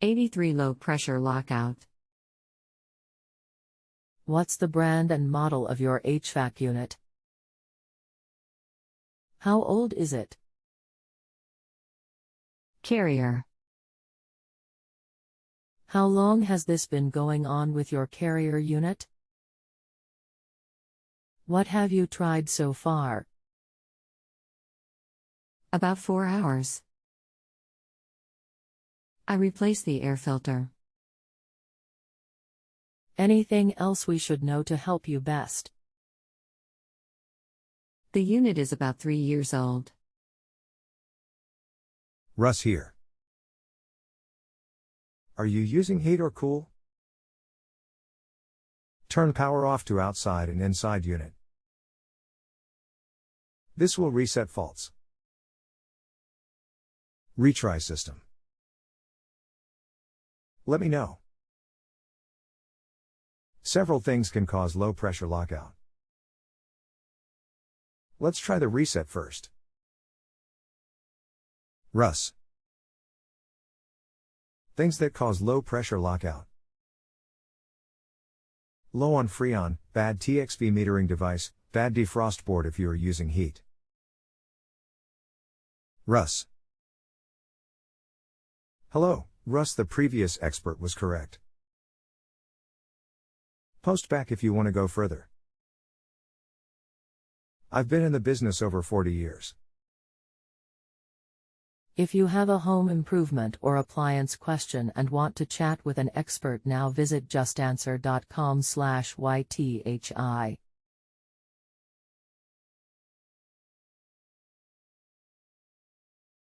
83 Low pressure lockout. What's the brand and model of your HVAC unit? How old is it? Carrier. How long has this been going on with your Carrier unit? What have you tried so far? About 4 hours. I replaced the air filter. Anything else we should know to help you best? The unit is about 3 years old. Russ here. Are you using heat or cool? Turn power off to outside and inside unit. This will reset faults. Retry system. Let me know. Several things can cause low pressure lockout. Let's try the reset first. Russ. Things that cause low pressure lockout. Low on Freon, bad TXV metering device, bad defrost board if you are using heat. Russ. Hello, Russ, the previous expert was correct. Post back if you want to go further. I've been in the business over 40 years. If you have a home improvement or appliance question and want to chat with an expert now, visit justanswer.com/YTHI.